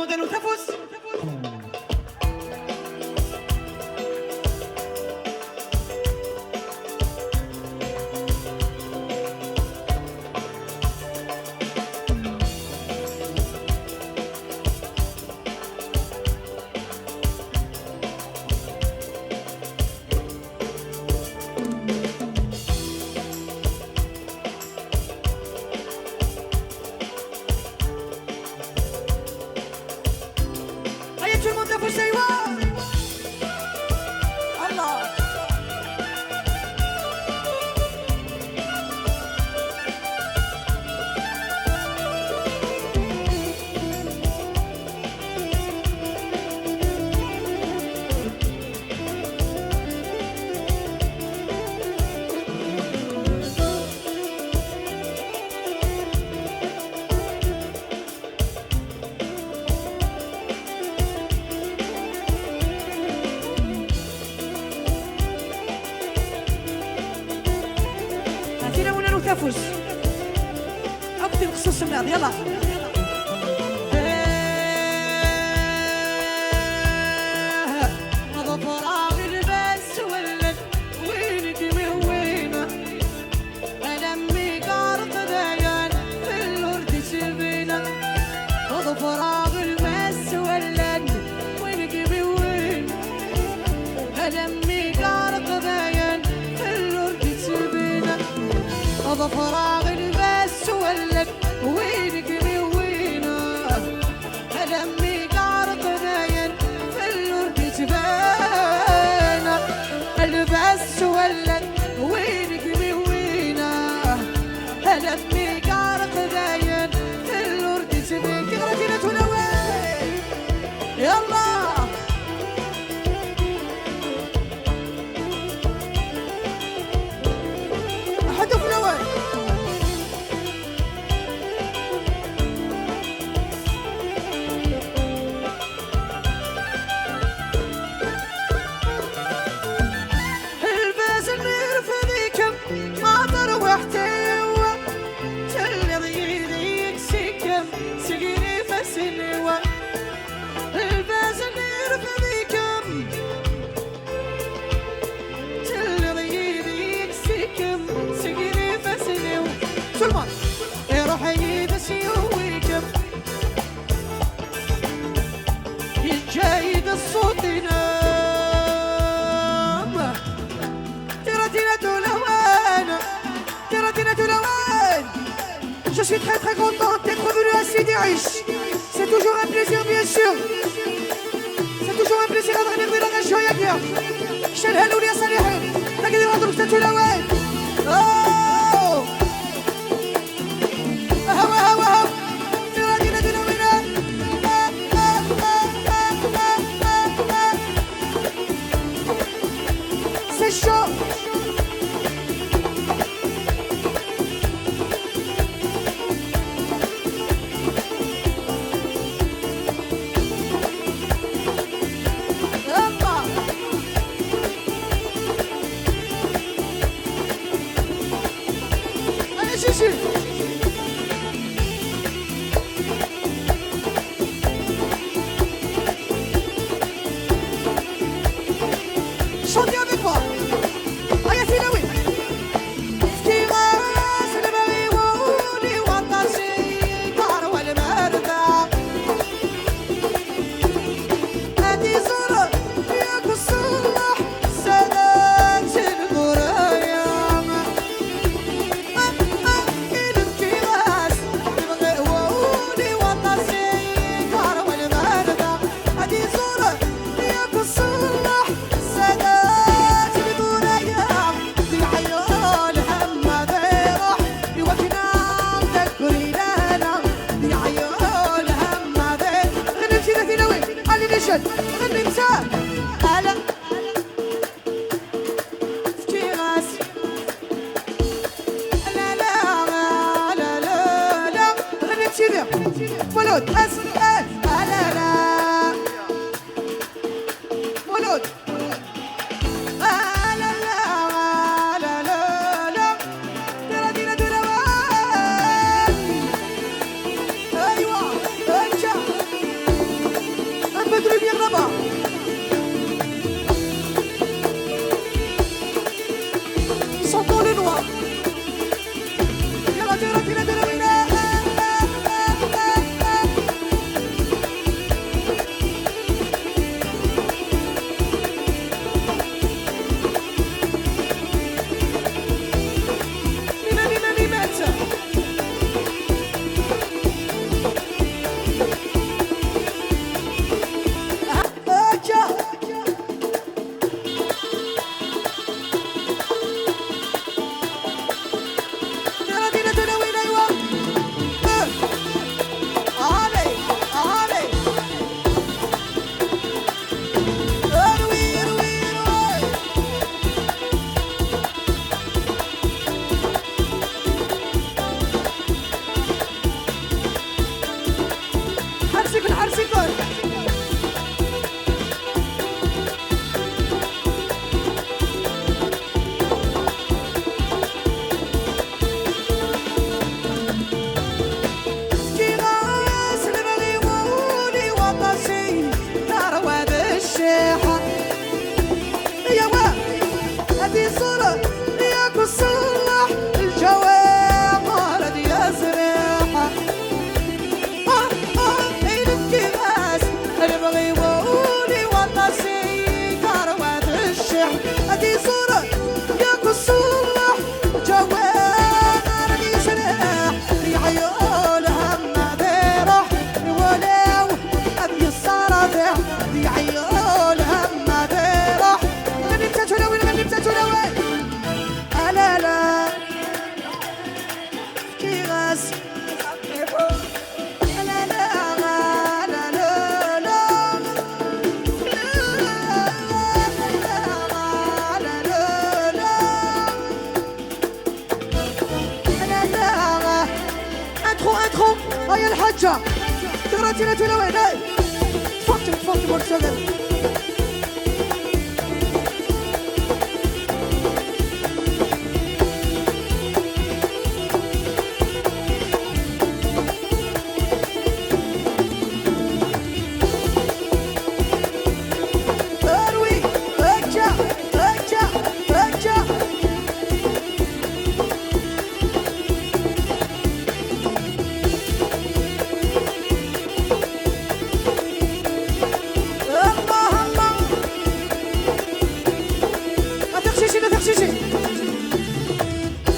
موديل تفوز. تفوز أكتب خصوص النار يلا مضفراغ البس ولد وينك مهوينة ألمي قارق بيان في الورد سبينة مضفراغ البس ولد وينك مهوينة ألمي قارق بيان في الورد سبينة فراغ البس ولد وينك وينه ألمي قارق باين في الورد تبانه البس ولد وينك وينه ألمي قارق باين في الورد تبان كغرتينا تنوين يلا Je suis très très contente d'être venue à Sidi Aïch. C'est toujours un plaisir bien sûr. C'est toujours un plaisir à venir dans la région Yadir. شلها لولي يا صالحين. تقدر نضرب تتولى وين؟ أوه. هوا هوا هوا. تراجعنا دلوينا. C'est chaud. Chantez avec moi. Allez, c'est là, oui. غني مساء على في راسي لا لا لا لا لا غني تشيلي مولود اسال لا لا مولود هذه صورة ليك الصلح الجوامر دي أزرح إلى التماس البغي وقولي والنسي كروات الشح هذه صورة ليك الصلح الجوامر دي أزرح في عيونها ما بيروح ولو أبي الصرف في عيونها ما بيروح غني بتاتولوين غني بتاتولوين لا لا كي غاس لا لا لا لا لا لا لا انترو هيا الحجة تغرتي لا تلوين هاي تفكر مرتبط اروي رجع رجع رجع الله الله لا تغششي لا تغششي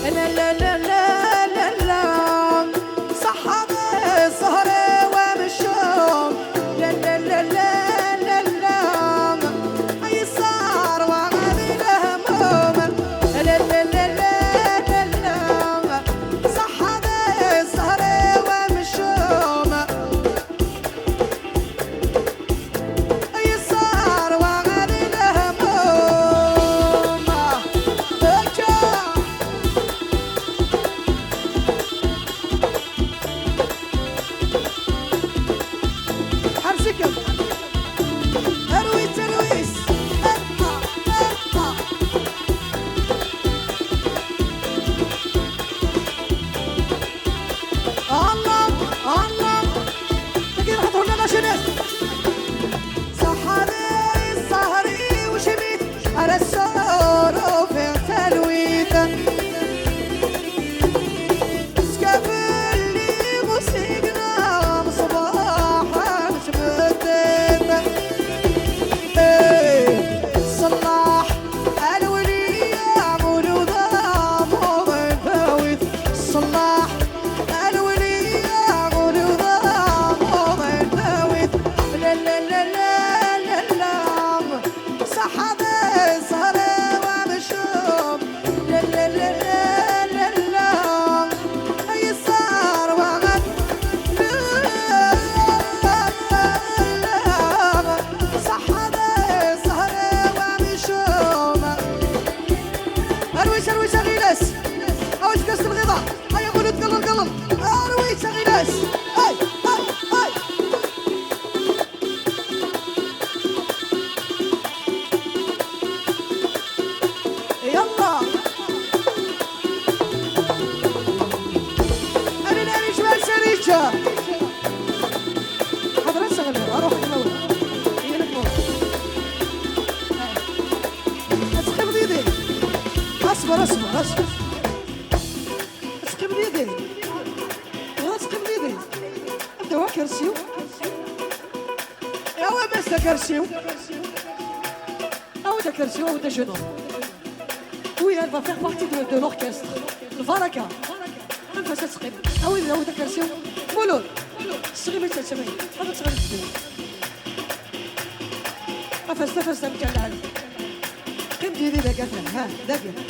لا لا لا لا لا لا صحاب السهر ومشوم لا لا لا لا لا لا اي صار وغادي الهموم لا لا لا لا لا لا صحاب السهر ومشوم اي صار وغادي الهموم ارجع حرسكم ارويس ارويس اطلع اطلع الله الله تقدر حطوا لنا شنو صحابي السهري وشميت على السهر وفي تلويت سكافل لي موسيقنا صباحا شمتت صلاح الولية مولودة موضع فاوت صلاح الولية مولودة موضع فاوت لا لا لا لا لا لا صحاب السهر ومشوم لا لا لا لا لا لا أي صار وغد لا صحاب السهر ومشوم أرويس أرويس أغيلس أوش كاس الغضا هيا قولوا تقلل قلل أرويس أغيلس أي أي أي يلا أنا ناري شمال سريجة حضرت سغل أروح المول هي لك مول أسقم ديدي أصبر أصبر أصبر أسقم ديدي أسقم ديدي أبدا هو كرسيو يا هو بس ده كرسيو أو ده كرسيو أو ده جنو Oui, elle va faire partie de l'orchestre. Le Varaka. Elle va s'asseoir. Ah oui, là où t'as cassé. Molo. سغيبت تسمي هذا صغير جدا نفس مكان قيم ديري دقيقة ها دقيقة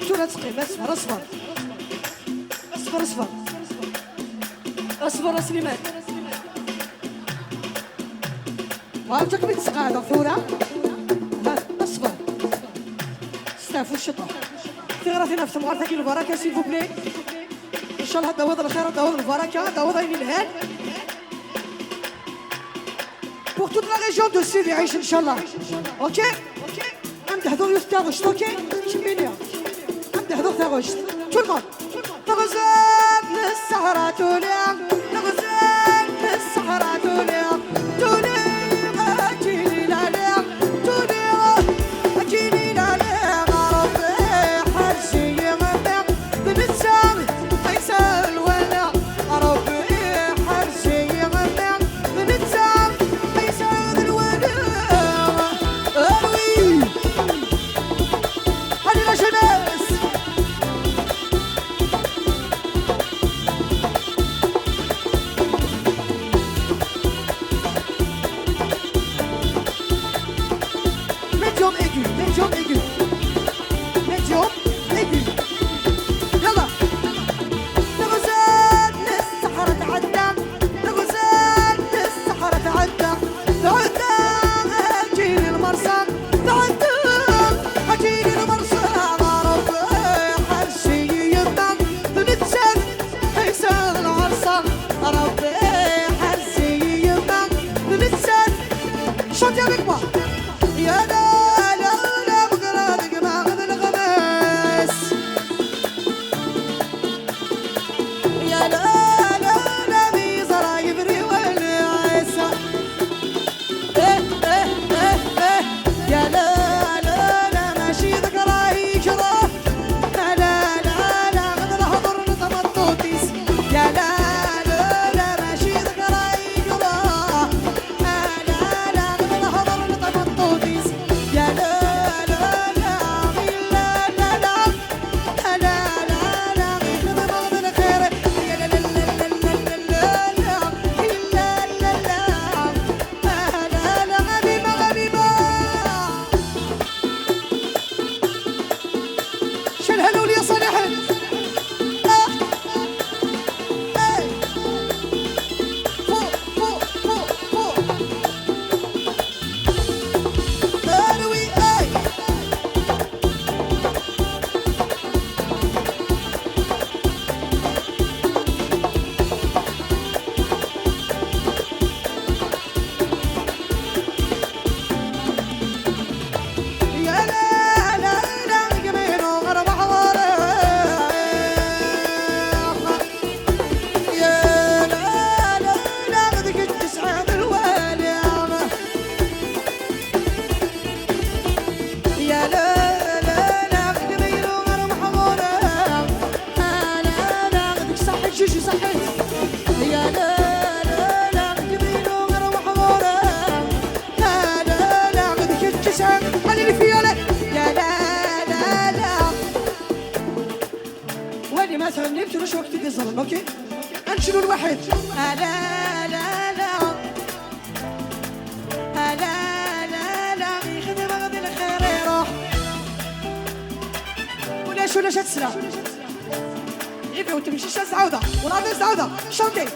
شو لا تقيم اصبر اصبر اصبر اصبر اصبر سليمان وعاودتك بتسقى فورة ها اصبر استعفوا الشطة ثغرتنا في معرفة كيلو البركة سيل فوبلي ان شاء الله داوود الخير داوود البركة داوود عين الهال pour toute la région de Sud يعيش ان شاء الله اوكي امد حضور يستغش اوكي شمينيا امد حضور تغش كل مرة تغزل للسهرة تولع تغزل للسهرة تولع تولع اجيني لالع تولع اجيني لالع شلها لولي يا صالحين فوق فوق فوق فوق اروي مثلا نمت وش وقت في الظلم اوكي انشلوا الواحد لا لا لا لا لا لا يخدم غادي الخير يروح ولاش تسرع يبي وتمشي شاز عوده ونعطيس عوده شوتي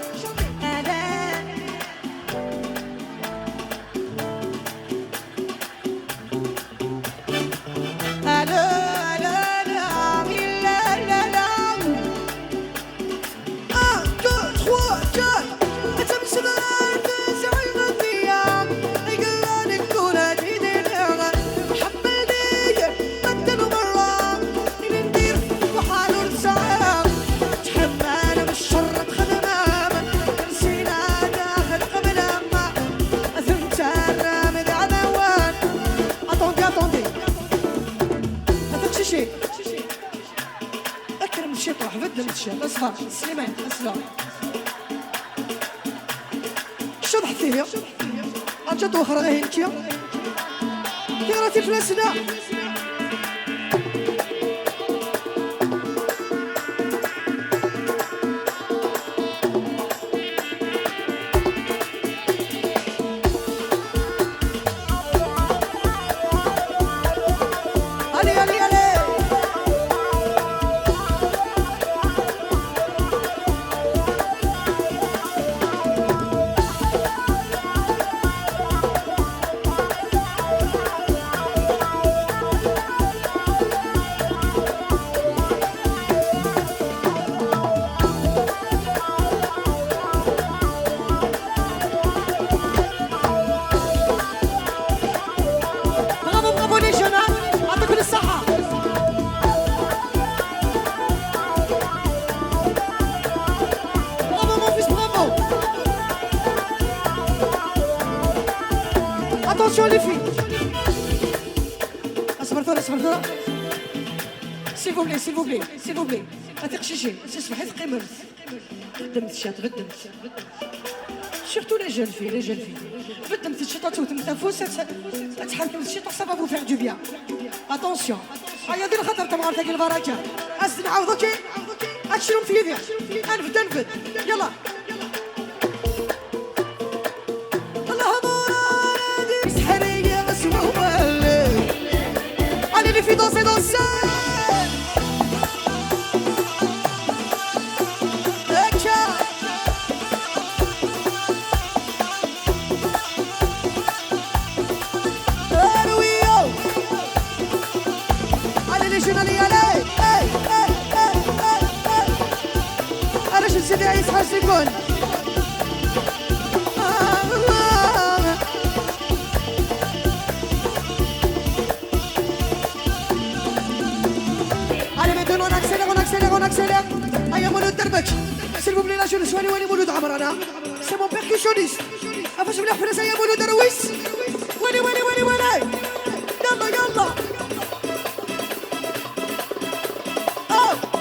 اكرم الشيط راح بدل الشيط اصفر سليمان اسلام شو ضحكتي اجا دوخر غير انت كيراتي فلاسنا Attention les filles. اصبر s'il vous plaî ما تقشيشي تسمحي تقيمي قدمت الشات قدمت surtout les jeunes filles قدمت الشيطان توتم تنفس تحكم الشيطان ça va vous faire du bien attention هيا دير خطر تبغى تلقى البركه نعاود اوكي اشرم في يدي انفد يلا les filles danser allez les jeunes allez رجل سيدي عيسى حاج يكون on accélère. Aïe, Mouloud Derbek. S'il vous plaît, la jeune soignée, Wani Mouloud Amarana. C'est mon percussionniste. Avant, je voulais faire ça, Aïe, Mouloud Derbek. Wani. Yalla. Oh.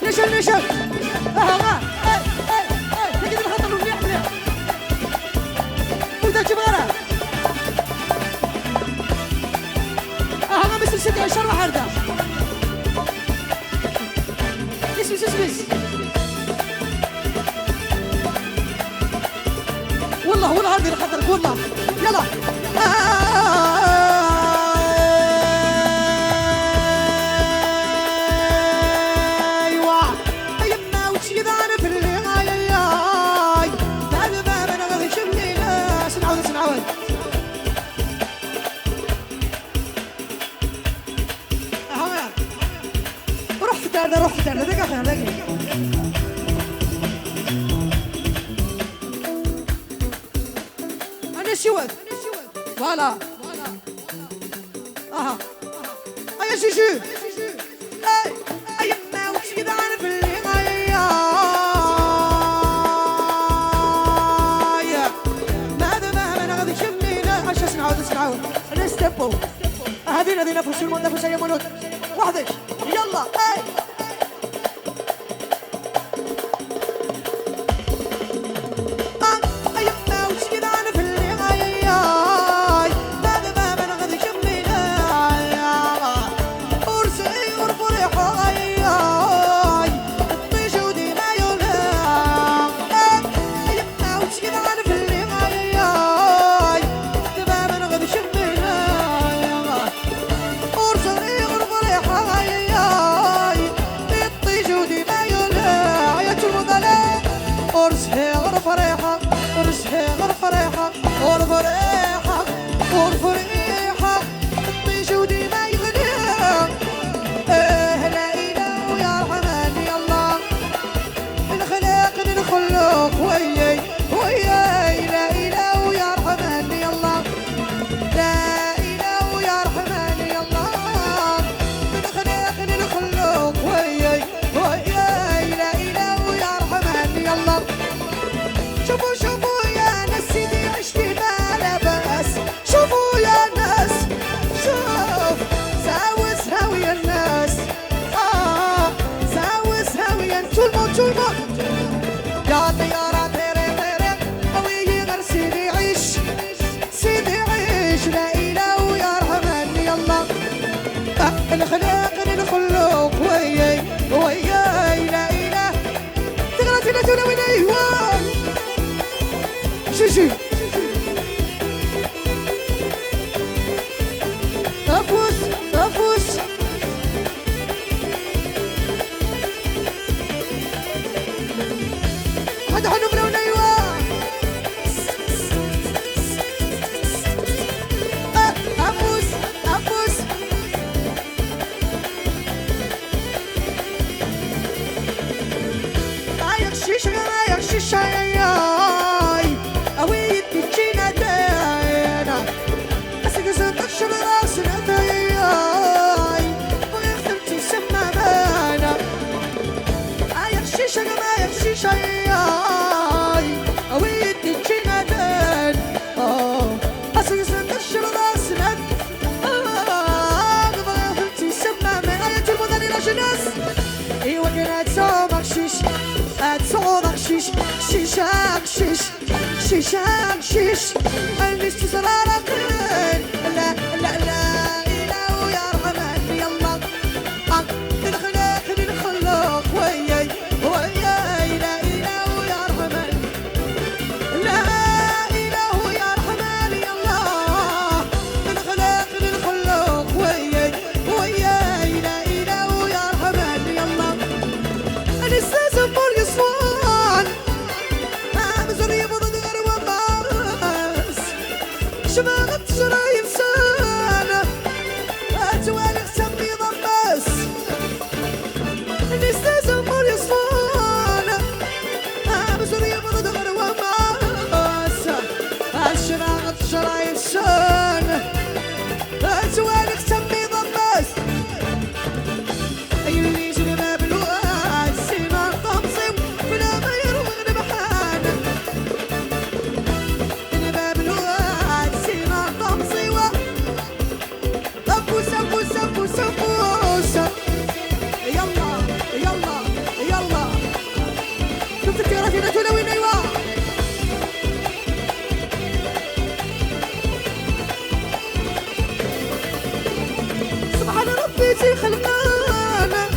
نشل تجد الخطر مليح ودا جبارة مثل 16 واحدة بس والله هذه لخاطرك والله يلا ايوا يما وشي ذا في اللي هاي هذا باب انا غادي شملي ناس نعاود روح في الدار دقيقة خير دقيقة أنا شوت فوالا أها أيا شوشو أي ما وش كذا أنا في اللي ماذا أنا غادي شمينا عشان نعاود نستبو هذه نفس المنافسة يا منود وحدش يلا والفريحة بجودي ما يغنيها لا إله يا رحمن يا الله الخلاق الخلوق وياي لا إله يا رحمن يا الله لا إله يا رحمن يا الله الخلاق الخلوق وياي لا إله يا رحمن يا الله شوفوا يا ناس سيدي عشتي ما لا بأس شوفوا يا ناس شوف ساوي الناس ساوي تلمو يا طيارة طيري قوي غير سيدي عيش لا إله يا رحمن يا الله الخلاق الخلوق وياي لا إله تغرى وين أيوة شوشي أفوس هذا حنو من أيوة أفوس ما يخشيش أويت تجينا داينا بس قصد تكشر راسنا داياي بغي خدمتي سما بانا ما يخشيش أويت تجينا داينا بس قصد تكشر راسنا بغي خدمتي سما بانا آية المضللة جناس إيوا كانت صومك شيش الناس تزرارك لا إله يا رحمن يا الله الخلاق وياي لا إله يا رحمن لا إله يا رحمن يا الله الخلاق وياي لا إله يا رحمن يا الله الأستاذ أبو اليسوان مزري بضد غير وماس شبغت شراي إنسانة أتوالي سمي ضماس الأستاذ أبو اليسوان مزري بضد غير وماس شبغت شراي إنسانة أتوالي سمي ضماس أيوني جنباب الواد سيما طمسي فلا غير وغنب حانا جنباب الواد سيما طمسي أبوس يلا شفت التيراتينا تلوين أيوة سبحان ربي زي خلقانا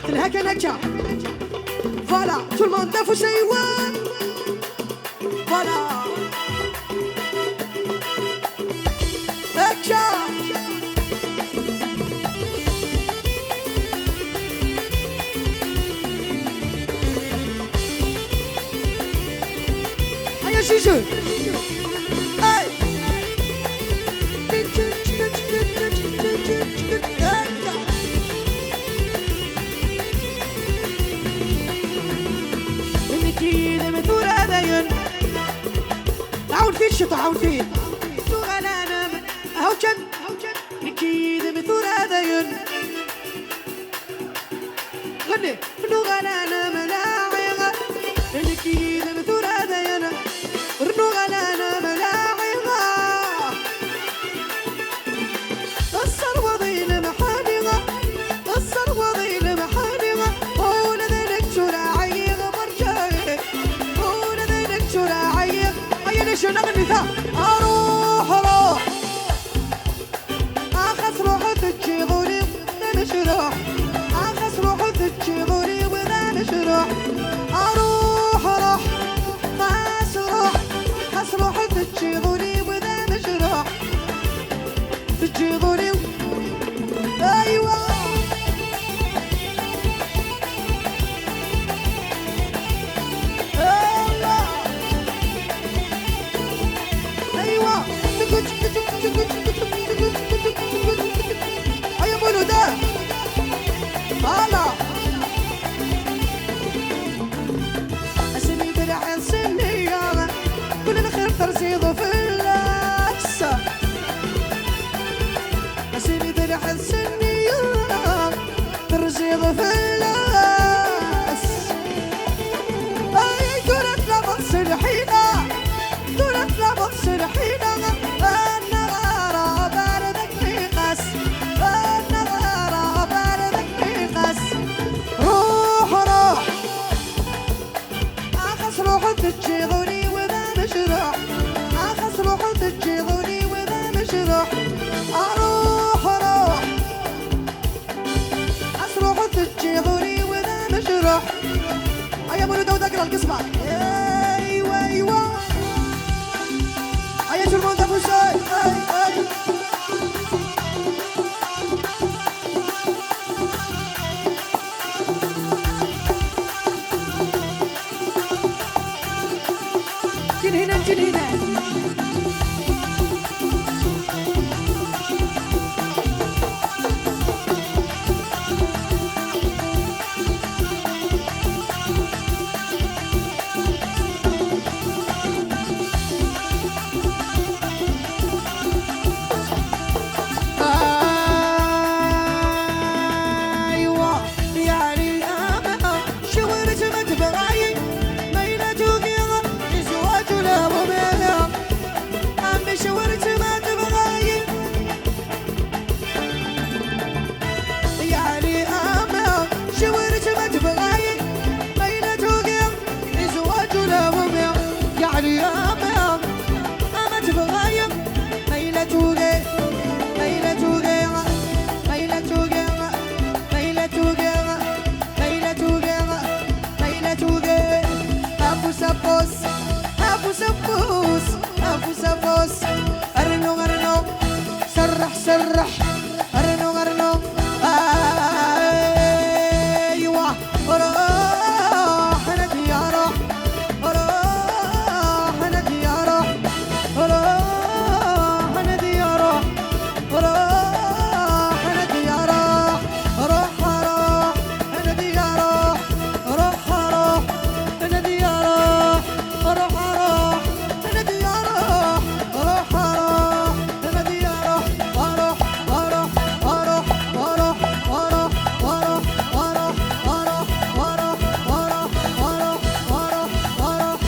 الهكا نكا فوالا تو الموند دافو سيوان فوالا هكا هيا شيشو عاود فيه الشطا عاود فيه غنانا هاوكن نكيد مثور هذاين غني منو غنانا ملاعيغا نكيد مثور هذاين رنو غنانا ملاعيغا الصر وضيل محانيغا الصر وضيل محانيغا هون ذلك شراعيغ مرجعي هون ذلك شراعيغ ليش نغني ذا اروح روح اخس روح تجيبوني وذا مشروح اخس روح تجيبوني وذا مشروح اروح روح خاس روح خاس روح تجيبوني وذا مشروح تجيبوني ايوه هيا بولو ده هلا اسمي بالعين سنية كل الخير ترصيد في اللاكس اسمي بالعين سنية ترصيد في اللاكس اي دولت لبص الحينة دولت لبص الحينة تجيبوني وذا مشروع اخس روح تجيبوني وذا مشروع اروح روح اخس روح تجيبوني وذا مشروع هيا مولود ودقر القصبة ايوه ايوه هيا شو الموضوع بوشاي هنا نجي هنا ايوه يعني انا شورت ما تبغاي شورت ما تبغاي يعني اما شورت ما تبغاي ميلة توقع زواج ولا وبيع يعني اما تبغاي ميلة توقع ميلة توقع ميلة توقع ميلة توقع ميلة توقع ميلة توقع ابو سبوس ابو سبوس ابو سبوس ارنو ارنو سرح سرح ارنو ارنو ايوه روح ندي يا روح روح ندي يا روح روح ندي يا روح روح ندي يا روح روح روح ندي يا روح روح روح ندي يا روح روح روح ندي يا روح روح روح ندي يا روح اروح اروح اروح اروح اروح اروح اروح اروح اروح اروح اروح اروح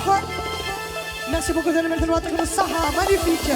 روح. Merci beaucoup de nous mettre dans votre saha magnifique.